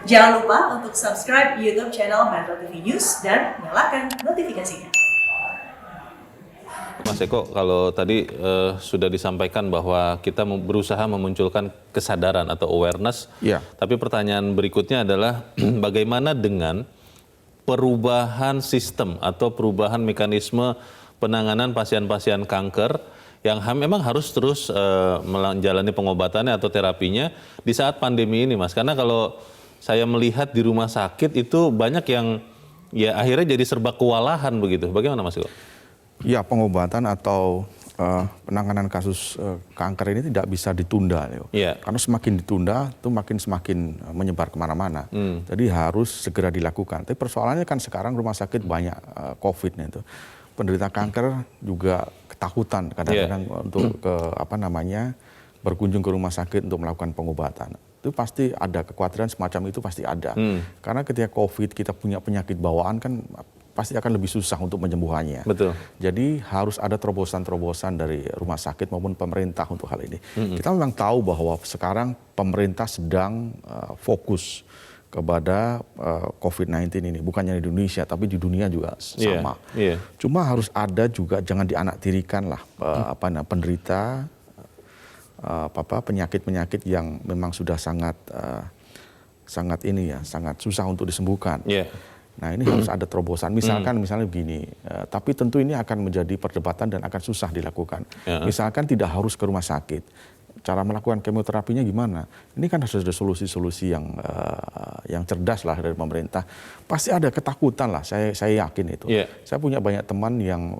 Jangan lupa untuk subscribe YouTube channel Metro TV News dan nyalakan notifikasinya. Mas Eko, kalau tadi sudah disampaikan bahwa kita berusaha memunculkan kesadaran atau awareness, tapi pertanyaan berikutnya adalah bagaimana dengan perubahan sistem atau perubahan mekanisme penanganan pasien-pasien kanker yang memang harus terus menjalani pengobatannya atau terapinya di saat pandemi ini, Mas. Karena kalau saya melihat di rumah sakit itu banyak yang ya akhirnya jadi serba kewalahan begitu. Bagaimana, Mas Eko? Ya, pengobatan atau penanganan kasus kanker ini tidak bisa ditunda, Leo. Karena semakin ditunda, itu semakin menyebar kemana-mana. Jadi harus segera dilakukan. Tapi persoalannya kan sekarang rumah sakit banyak COVID-nya itu. Penderita kanker juga ketakutan kadang-kadang untuk berkunjung ke rumah sakit untuk melakukan pengobatan. Itu pasti ada kekhawatiran semacam itu, pasti ada. Karena ketika COVID kita punya penyakit bawaan kan pasti akan lebih susah untuk menyembuhannya. Betul. Jadi harus ada terobosan-terobosan dari rumah sakit maupun pemerintah untuk hal ini. Kita memang tahu bahwa sekarang pemerintah sedang fokus kepada COVID-19 ini. Bukannya di Indonesia, tapi di dunia juga sama. Cuma harus ada juga, jangan dianaktirikan lah penderita penyakit-penyakit yang memang sudah sangat susah untuk disembuhkan. Nah, ini harus ada terobosan. Misalnya begini, tapi tentu ini akan menjadi perdebatan dan akan susah dilakukan. Misalkan tidak harus ke rumah sakit. Cara melakukan kemoterapinya gimana? Ini kan harus ada solusi-solusi yang cerdas lah dari pemerintah. Pasti ada ketakutan lah, saya yakin itu. Saya punya banyak teman yang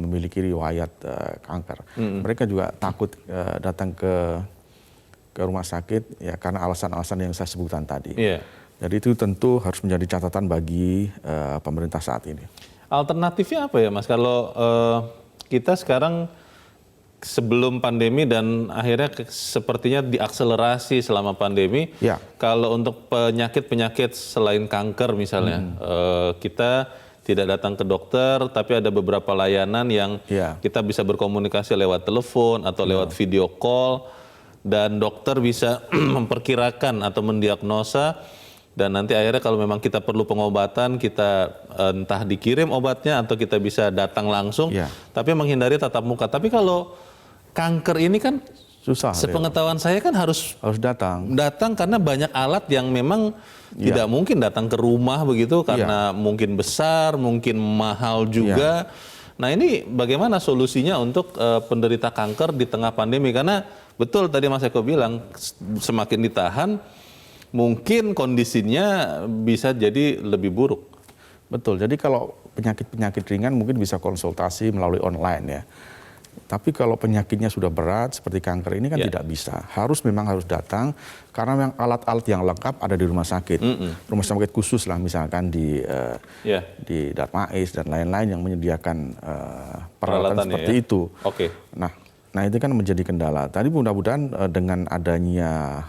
memiliki riwayat kanker. Mereka juga takut datang ke rumah sakit ya karena alasan-alasan yang saya sebutkan tadi. Jadi itu tentu harus menjadi catatan bagi pemerintah saat ini. Alternatifnya apa ya, Mas? Kalau kita sekarang sebelum pandemi dan akhirnya sepertinya diakselerasi selama pandemi. Kalau untuk penyakit-penyakit selain kanker misalnya, kita tidak datang ke dokter, tapi ada beberapa layanan yang kita bisa berkomunikasi lewat telepon atau lewat video call, dan dokter bisa memperkirakan atau mendiagnosa. Dan nanti akhirnya kalau memang kita perlu pengobatan, kita entah dikirim obatnya atau kita bisa datang langsung, tapi menghindari tatap muka. Tapi kalau kanker ini kan susah. Sepengetahuan saya kan harus datang karena banyak alat yang memang tidak mungkin datang ke rumah begitu karena mungkin besar, mungkin mahal juga. Nah, ini bagaimana solusinya untuk penderita kanker di tengah pandemi? Karena betul tadi Mas Eko bilang semakin ditahan mungkin kondisinya bisa jadi lebih buruk. Betul, jadi kalau penyakit-penyakit ringan mungkin bisa konsultasi melalui online ya. Tapi kalau penyakitnya sudah berat seperti kanker ini kan tidak bisa. Memang harus datang karena memang alat-alat yang lengkap ada di rumah sakit. Rumah sakit khusus lah misalkan di Darmais dan lain-lain yang menyediakan peralatan seperti itu. Nah itu kan menjadi kendala. Tadi mudah-mudahan dengan adanya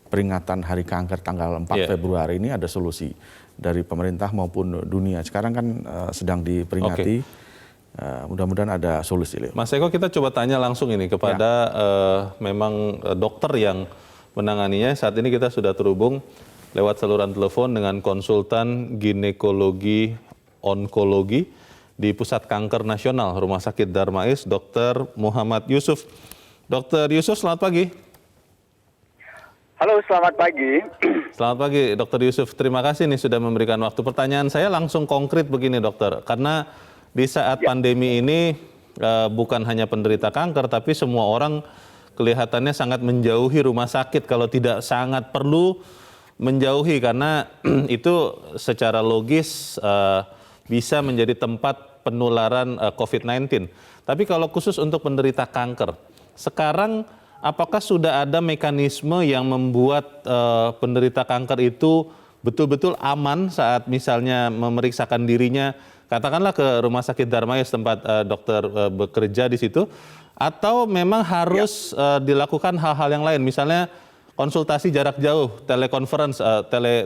peringatan Hari Kanker tanggal 4 Februari ini ada solusi dari pemerintah maupun dunia. Sekarang kan sedang diperingati, mudah-mudahan ada solusi. Mas Eko, kita coba tanya langsung ini kepada memang dokter yang menanganinya. Saat ini kita sudah terhubung lewat saluran telepon dengan konsultan ginekologi onkologi di Pusat Kanker Nasional Rumah Sakit Darmais, Dr. Muhammad Yusuf. Dr. Yusuf, selamat pagi. Halo, selamat pagi. Selamat pagi, Dr. Yusuf. Terima kasih nih sudah memberikan waktu. Pertanyaan saya langsung konkret begini, dokter. Karena di saat pandemi ini bukan hanya penderita kanker, tapi semua orang kelihatannya sangat menjauhi rumah sakit. Kalau tidak sangat perlu menjauhi, karena itu secara logis bisa menjadi tempat penularan COVID-19. Tapi kalau khusus untuk penderita kanker, sekarang apakah sudah ada mekanisme yang membuat penderita kanker itu betul-betul aman saat misalnya memeriksakan dirinya, katakanlah ke Rumah Sakit Darmais tempat dokter bekerja di situ, atau memang harus dilakukan hal-hal yang lain, misalnya konsultasi jarak jauh, telekonferensi,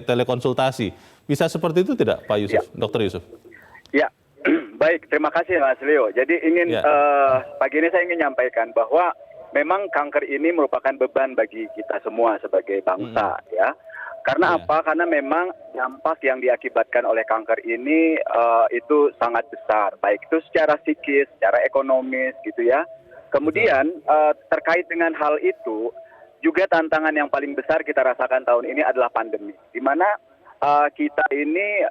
telekonsultasi. Bisa seperti itu tidak, Pak Yusuf, Dokter Yusuf? Ya, baik, terima kasih Mas Leo. Jadi pagi ini saya ingin menyampaikan bahwa memang kanker ini merupakan beban bagi kita semua sebagai bangsa, ya. Karena Iya. apa? Karena memang dampak yang diakibatkan oleh kanker ini itu sangat besar, baik itu secara psikis, secara ekonomis gitu ya. Kemudian terkait dengan hal itu, juga tantangan yang paling besar kita rasakan tahun ini adalah pandemi, di mana kita ini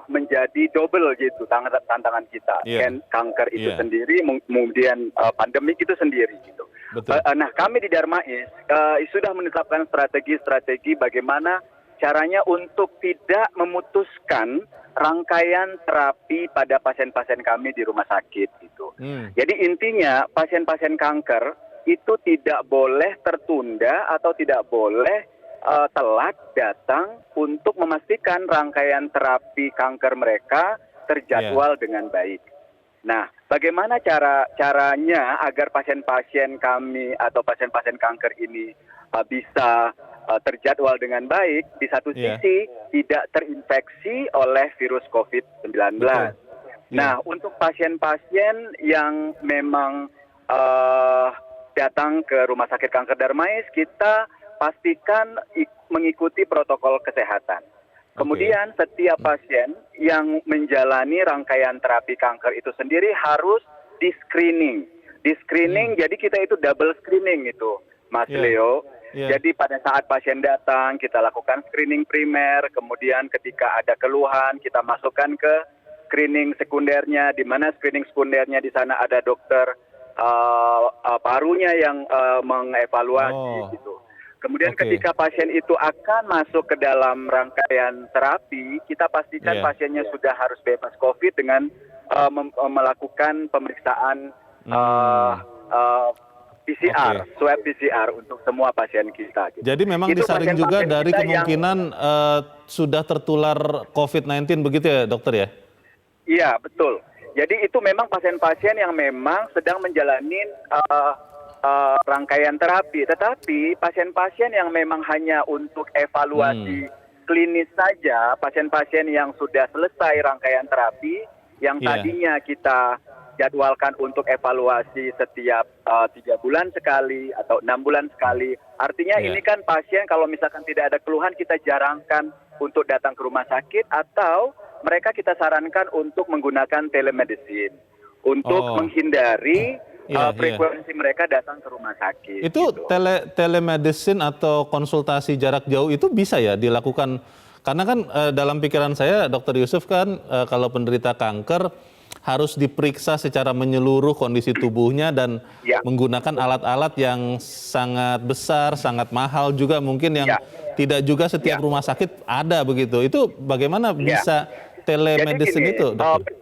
menjadi double gitu tantangan kita. Iya. Kanker itu Iya. sendiri, kemudian pandemi itu sendiri gitu. Betul. Nah, kami di Darmais sudah menetapkan strategi-strategi bagaimana caranya untuk tidak memutuskan rangkaian terapi pada pasien-pasien kami di rumah sakit gitu. Jadi intinya pasien-pasien kanker itu tidak boleh tertunda atau tidak boleh telat datang untuk memastikan rangkaian terapi kanker mereka terjadwal dengan baik. Nah, bagaimana caranya agar pasien-pasien kami atau pasien-pasien kanker ini bisa terjadwal dengan baik, di satu sisi tidak terinfeksi oleh virus COVID-19. Nah, untuk pasien-pasien yang memang datang ke Rumah Sakit Kanker Darmais, kita pastikan mengikuti protokol kesehatan. Kemudian setiap pasien yang menjalani rangkaian terapi kanker itu sendiri harus di-screening. Di-screening, jadi kita itu double screening itu, Mas Leo. Jadi pada saat pasien datang, kita lakukan screening primer, kemudian ketika ada keluhan, kita masukkan ke screening sekundernya, di mana screening sekundernya di sana ada dokter parunya yang mengevaluasi gitu. Kemudian ketika pasien itu akan masuk ke dalam rangkaian terapi, kita pastikan pasiennya sudah harus bebas COVID dengan melakukan pemeriksaan PCR, swab PCR untuk semua pasien kita. Gitu. Jadi memang itu disaring juga dari kemungkinan sudah tertular COVID-19 begitu ya dokter ya? Iya, betul. Jadi itu memang pasien-pasien yang memang sedang menjalani rangkaian terapi. Tetapi pasien-pasien yang memang hanya untuk evaluasi klinis saja, pasien-pasien yang sudah selesai rangkaian terapi, yang tadinya kita jadwalkan untuk evaluasi setiap 3 bulan sekali atau 6 bulan sekali. Artinya ini kan pasien kalau misalkan tidak ada keluhan kita jarangkan untuk datang ke rumah sakit atau mereka kita sarankan untuk menggunakan telemedicine untuk menghindari frekuensi mereka datang ke rumah sakit. Itu gitu. telemedicine atau konsultasi jarak jauh itu bisa ya dilakukan? Karena kan dalam pikiran saya Dr. Yusuf kan kalau penderita kanker harus diperiksa secara menyeluruh kondisi tubuhnya dan menggunakan alat-alat yang sangat besar, sangat mahal juga mungkin yang tidak juga setiap rumah sakit ada begitu. Itu bagaimana bisa telemedicine itu, dokter?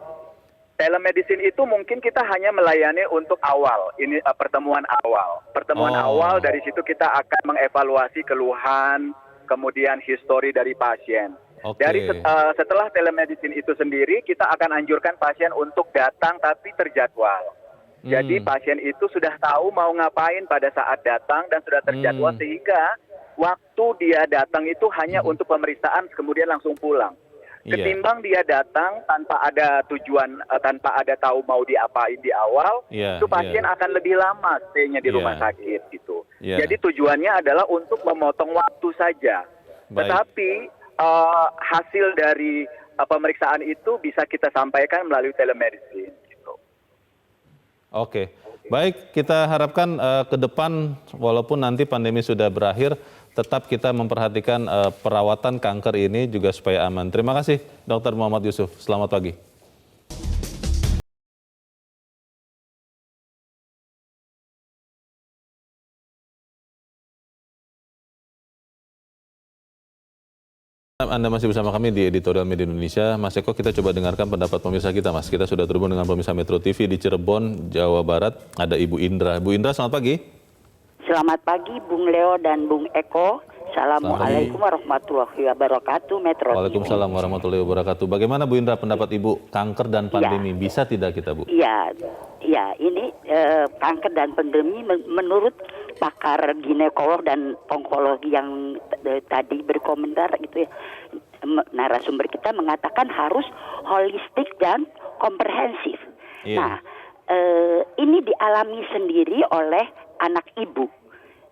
Telemedicine itu mungkin kita hanya melayani untuk awal, ini pertemuan awal. Pertemuan awal dari situ kita akan mengevaluasi keluhan, kemudian histori dari pasien. Dari setelah telemedicine itu sendiri, kita akan anjurkan pasien untuk datang tapi terjadwal. Jadi pasien itu sudah tahu mau ngapain pada saat datang dan sudah terjadwal sehingga waktu dia datang itu hanya untuk pemeriksaan kemudian langsung pulang. Ketimbang dia datang tanpa ada tujuan, tanpa ada tahu mau diapain di awal, itu pasien akan lebih lama stay-nya di rumah sakit gitu. Jadi tujuannya adalah untuk memotong waktu saja. Tetapi hasil dari pemeriksaan itu bisa kita sampaikan melalui telemedicine. Gitu. Oke, baik kita harapkan ke depan walaupun nanti pandemi sudah berakhir, tetap kita memperhatikan perawatan kanker ini juga supaya aman. Terima kasih Dr. Muhammad Yusuf, selamat pagi. Anda masih bersama kami di Editorial Media Indonesia. Mas Eko, kita coba dengarkan pendapat pemirsa kita, Mas. Kita sudah terhubung dengan pemirsa Metro TV di Cirebon, Jawa Barat. Ada Ibu Indra. Bu Indra, selamat pagi. Selamat pagi, Bung Leo dan Bung Eko. Assalamualaikum warahmatullahi wabarakatuh, Metro TV. Waalaikumsalam warahmatullahi wabarakatuh. Bagaimana Bu Indra pendapat Ibu, kanker dan pandemi, bisa tidak kita, Bu? Iya, ini kanker dan pandemi menurut pakar ginekolog dan onkologi yang tadi berkomentar gitu ya, narasumber kita mengatakan harus holistik dan komprehensif. Nah, ini dialami sendiri oleh anak ibu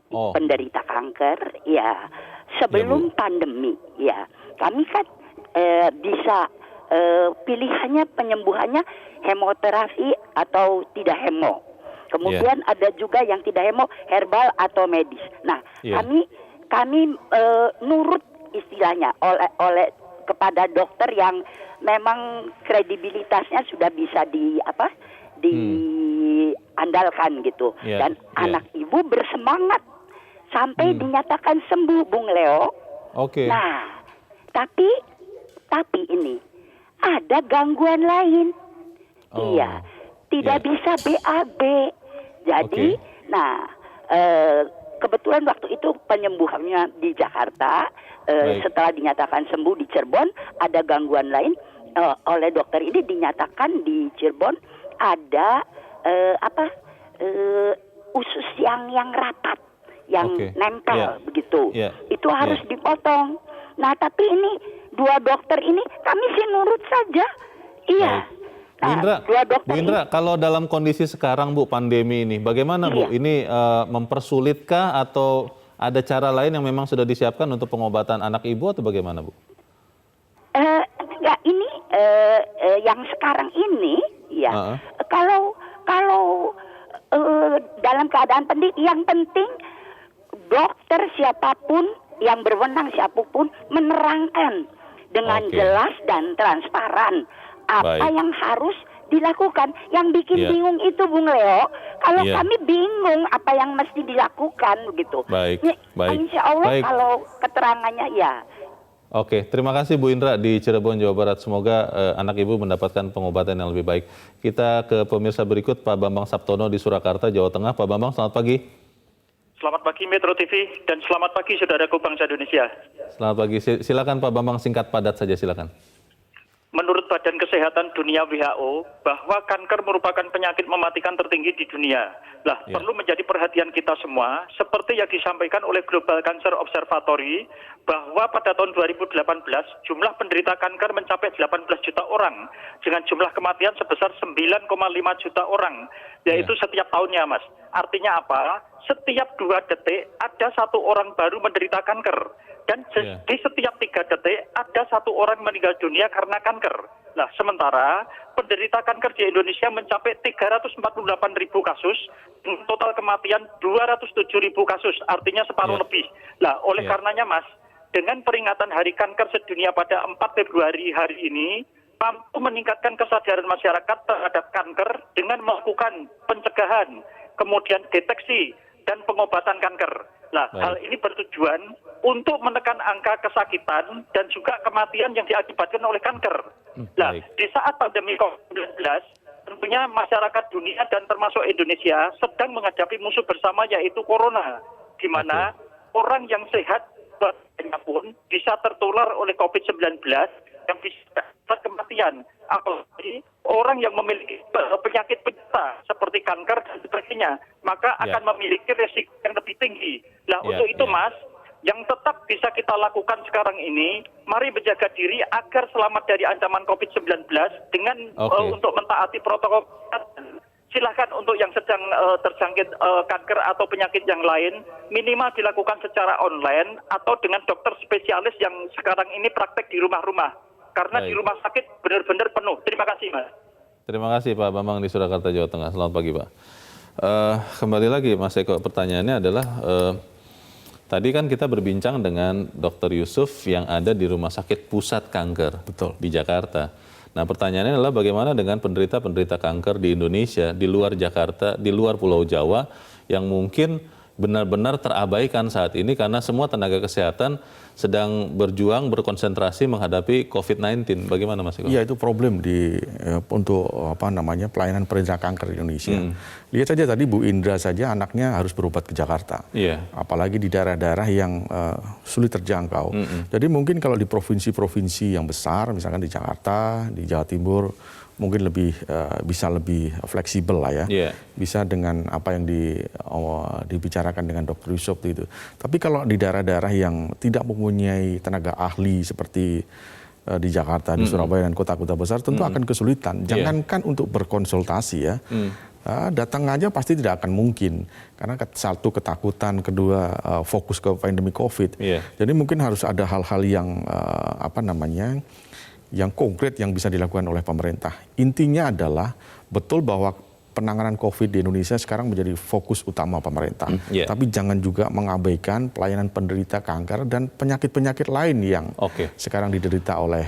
penderita kanker, ya sebelum pandemi, ya kami kan bisa pilihannya penyembuhannya hemoterapi atau tidak hemo. Kemudian ada juga yang tidak hemo, herbal atau medis. Nah, kami nurut istilahnya oleh kepada dokter yang memang kredibilitasnya sudah bisa diandalkan gitu. Dan anak ibu bersemangat sampai dinyatakan sembuh, Bung Leo. Nah, tapi ini ada gangguan lain. Iya, tidak bisa BAB. Jadi, kebetulan waktu itu penyembuhannya di Jakarta. Setelah dinyatakan sembuh di Cirebon, ada gangguan lain. Oleh dokter ini dinyatakan di Cirebon ada usus yang rapat, yang nempel begitu. Itu harus dipotong. Nah, tapi ini dua dokter ini kami sih nurut saja. Iya. Bu Indra, kalau dalam kondisi sekarang Bu, pandemi ini, bagaimana Bu? Ini mempersulutkah atau ada cara lain yang memang sudah disiapkan untuk pengobatan anak ibu atau bagaimana Bu? Enggak, ini yang sekarang ini, ya. Kalau dalam keadaan penting, yang penting dokter siapapun yang berwenang siapapun menerangkan dengan jelas dan transparan apa yang harus dilakukan. Yang bikin bingung itu, Bung Leo, kalau kami bingung apa yang mesti dilakukan begitu. Insya Allah kalau keterangannya Oke, terima kasih Bu Indra di Cirebon, Jawa Barat. Semoga anak ibu mendapatkan pengobatan yang lebih baik. Kita ke pemirsa berikut, Pak Bambang Saptono di Surakarta, Jawa Tengah. Pak Bambang, selamat pagi. Selamat pagi Metro TV dan selamat pagi saudaraku bangsa Indonesia. Selamat pagi. Silakan Pak Bambang, singkat padat saja silakan. Menurut Badan Kesehatan Dunia WHO, bahwa kanker merupakan penyakit mematikan tertinggi di dunia. Perlu menjadi perhatian kita semua, seperti yang disampaikan oleh Global Cancer Observatory, bahwa pada tahun 2018, jumlah penderita kanker mencapai 18 juta orang, dengan jumlah kematian sebesar 9,5 juta orang, yaitu setiap tahunnya, Mas. Artinya apa? Setiap 2 detik ada 1 orang baru menderita kanker. Dan di setiap 3 detik ada 1 orang meninggal dunia karena kanker. Sementara penderita kanker di Indonesia mencapai 348.000 kasus, total kematian 207.000 kasus, artinya separuh lebih. Oleh karenanya Mas, dengan peringatan Hari Kanker Sedunia pada 4 Februari hari ini, mampu meningkatkan kesadaran masyarakat terhadap kanker dengan melakukan pencegahan, kemudian deteksi, dan pengobatan kanker. Hal ini bertujuan untuk menekan angka kesakitan dan juga kematian yang diakibatkan oleh kanker. Di saat pandemi COVID-19, tentunya masyarakat dunia dan termasuk Indonesia sedang menghadapi musuh bersama yaitu corona, di mana orang yang sehat pun bisa tertular oleh COVID-19 yang bisa kematian. Apalagi orang yang memiliki penyakit penyerta seperti kanker dan sebagainya, maka akan memiliki resiko yang lebih tinggi. Untuk itu Mas, yang tetap bisa kita lakukan sekarang ini, mari menjaga diri agar selamat dari ancaman COVID-19 dengan untuk mentaati protokol. Silahkan untuk yang sedang terjangkit kanker atau penyakit yang lain, minimal dilakukan secara online atau dengan dokter spesialis yang sekarang ini praktek di rumah-rumah. Karena di rumah sakit benar-benar penuh. Terima kasih, Mas. Terima kasih Pak Bambang di Surakarta, Jawa Tengah. Selamat pagi, Pak. Kembali lagi, Mas Eko, pertanyaannya adalah, tadi kan kita berbincang dengan Dr. Yusuf yang ada di Rumah Sakit Pusat Kanker di Jakarta. Nah, pertanyaannya adalah bagaimana dengan penderita-penderita kanker di Indonesia, di luar Jakarta, di luar Pulau Jawa, yang mungkin benar-benar terabaikan saat ini karena semua tenaga kesehatan sedang berjuang, berkonsentrasi menghadapi COVID-19. Bagaimana Mas Eko? Iya, itu problem untuk pelayanan penderita kanker di Indonesia. Lihat saja tadi Bu Indra saja anaknya harus berobat ke Jakarta. Apalagi di daerah-daerah yang sulit terjangkau. Jadi mungkin kalau di provinsi-provinsi yang besar, misalkan di Jakarta, di Jawa Timur, mungkin bisa lebih fleksibel lah ya, bisa dengan apa yang dibicarakan dengan Dr. Yusuf itu. Tapi kalau di daerah-daerah yang tidak mempunyai tenaga ahli seperti di Jakarta, di Surabaya dan kota-kota besar, tentu akan kesulitan. Jangankan untuk berkonsultasi ya, Datang aja pasti tidak akan mungkin karena satu ketakutan, kedua fokus ke pandemi COVID. Jadi mungkin harus ada hal-hal yang yang konkret yang bisa dilakukan oleh pemerintah. Intinya adalah betul bahwa penanganan COVID di Indonesia sekarang menjadi fokus utama pemerintah. Tapi jangan juga mengabaikan pelayanan penderita kanker dan penyakit-penyakit lain yang sekarang diderita oleh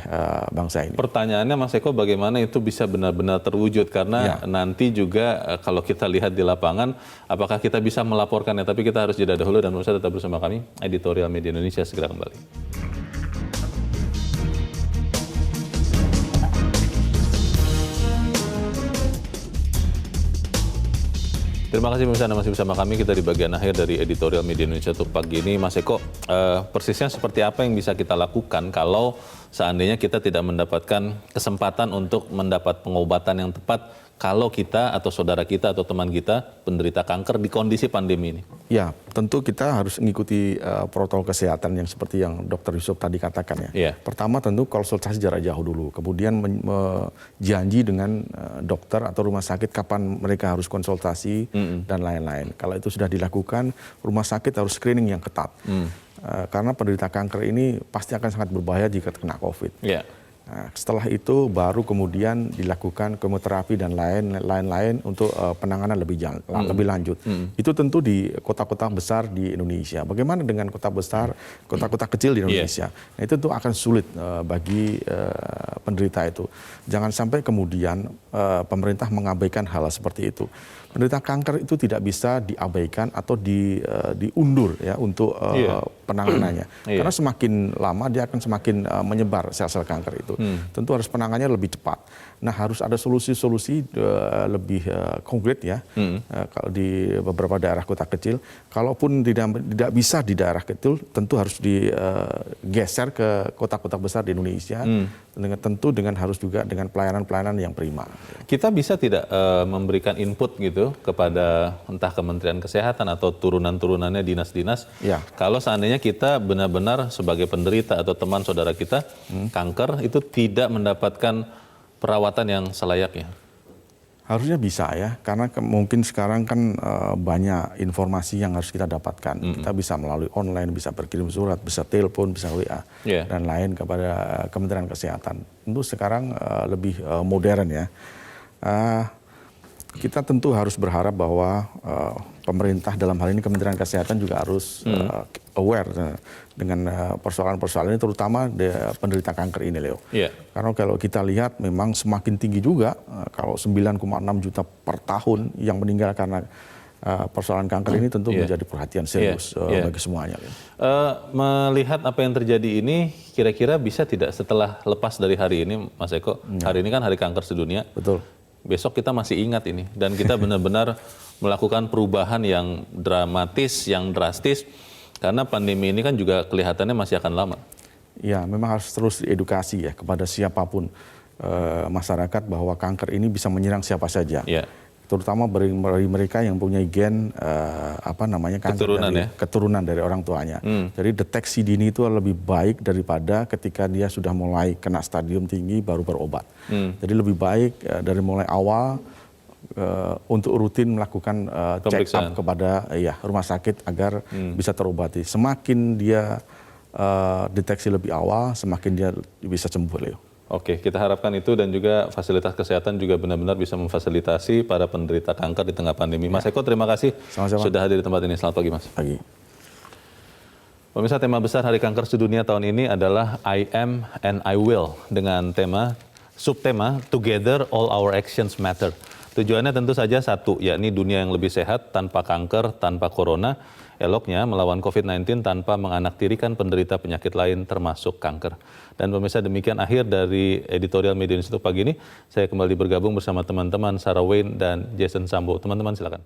bangsa ini. Pertanyaannya Mas Eko, bagaimana itu bisa benar-benar terwujud? Karena nanti juga kalau kita lihat di lapangan, apakah kita bisa melaporkannya? Tapi kita harus jeda dahulu dan pemirsa tetap bersama kami. Editorial Media Indonesia segera kembali. Terima kasih pemirsa Anda masih bersama kami. Kita di bagian akhir dari Editorial Media Indonesia untuk pagi ini. Mas Eko, persisnya seperti apa yang bisa kita lakukan kalau seandainya kita tidak mendapatkan kesempatan untuk mendapat pengobatan yang tepat kalau kita atau saudara kita atau teman kita penderita kanker di kondisi pandemi ini? Ya, tentu kita harus mengikuti protokol kesehatan yang seperti yang Dr. Yusuf tadi katakan ya. Pertama tentu konsultasi jarak jauh dulu, kemudian janji dengan dokter atau rumah sakit kapan mereka harus konsultasi dan lain-lain. Kalau itu sudah dilakukan, rumah sakit harus screening yang ketat. Karena penderita kanker ini pasti akan sangat berbahaya jika kena COVID. Nah, setelah itu baru kemudian dilakukan kemoterapi dan lain-lain untuk penanganan lebih lanjut. Itu tentu di kota-kota besar di Indonesia. Bagaimana dengan kota besar, kota-kota kecil di Indonesia? Nah, itu tentu akan sulit bagi penderita itu. Jangan sampai kemudian pemerintah mengabaikan hal seperti itu. Penderita kanker itu tidak bisa diabaikan atau diundur ya untuk penanganannya. Karena semakin lama dia akan semakin menyebar sel-sel kanker itu. Tentu harus penanganannya lebih cepat. Nah, harus ada solusi-solusi lebih konkret ya. Kalau di beberapa daerah kota kecil, kalaupun tidak bisa di daerah kecil, tentu harus digeser ke kota-kota besar di Indonesia. Tentu dengan harus juga dengan pelayanan-pelayanan yang prima. Kita bisa tidak memberikan input gitu kepada entah Kementerian Kesehatan atau turunan-turunannya dinas-dinas, kalau seandainya kita benar-benar sebagai penderita atau teman saudara kita kanker itu tidak mendapatkan perawatan yang selayaknya? Harusnya bisa ya, karena mungkin sekarang kan banyak informasi yang harus kita dapatkan. Kita bisa melalui online, bisa berkirim surat, bisa telepon, bisa WA, dan lain kepada Kementerian Kesehatan. Tentu sekarang lebih modern ya. Kita tentu harus berharap bahwa pemerintah dalam hal ini Kementerian Kesehatan juga harus aware dengan persoalan-persoalan ini, terutama penderita kanker ini, Leo. Karena kalau kita lihat memang semakin tinggi juga, kalau 9,6 juta per tahun yang meninggal karena persoalan kanker ini tentu menjadi perhatian serius bagi semuanya. Melihat apa yang terjadi ini, kira-kira bisa tidak setelah lepas dari hari ini, Mas Eko? Hari ini kan Hari Kanker Sedunia. Betul. Besok kita masih ingat ini, dan kita benar-benar melakukan perubahan yang dramatis, yang drastis, karena pandemi ini kan juga kelihatannya masih akan lama. Ya, memang harus terus diedukasi ya kepada siapapun masyarakat bahwa kanker ini bisa menyerang siapa saja. Terutama bagi mereka yang punya gen kanker keturunan dari orang tuanya. Jadi deteksi dini itu lebih baik daripada ketika dia sudah mulai kena stadium tinggi baru berobat. Jadi lebih baik dari mulai awal untuk rutin melakukan check up kepada rumah sakit agar bisa terobati. Semakin dia deteksi lebih awal, semakin dia bisa sembuh, Leo. Oke, kita harapkan itu, dan juga fasilitas kesehatan juga benar-benar bisa memfasilitasi para penderita kanker di tengah pandemi. Mas Eko, terima kasih sudah hadir di tempat ini. Selamat pagi, Mas. Pagi. Pemirsa, tema besar Hari Kanker Sedunia tahun ini adalah I Am and I Will, dengan subtema Together All Our Actions Matter. Tujuannya tentu saja satu, yakni dunia yang lebih sehat tanpa kanker, tanpa corona. Eloknya melawan COVID-19 tanpa menganaktirikan penderita penyakit lain termasuk kanker. Dan pemirsa, demikian akhir dari Editorial Media Indonesia pagi ini. Saya kembali bergabung bersama teman-teman Sarah Wayne dan Jason Sambo. Teman-teman silakan.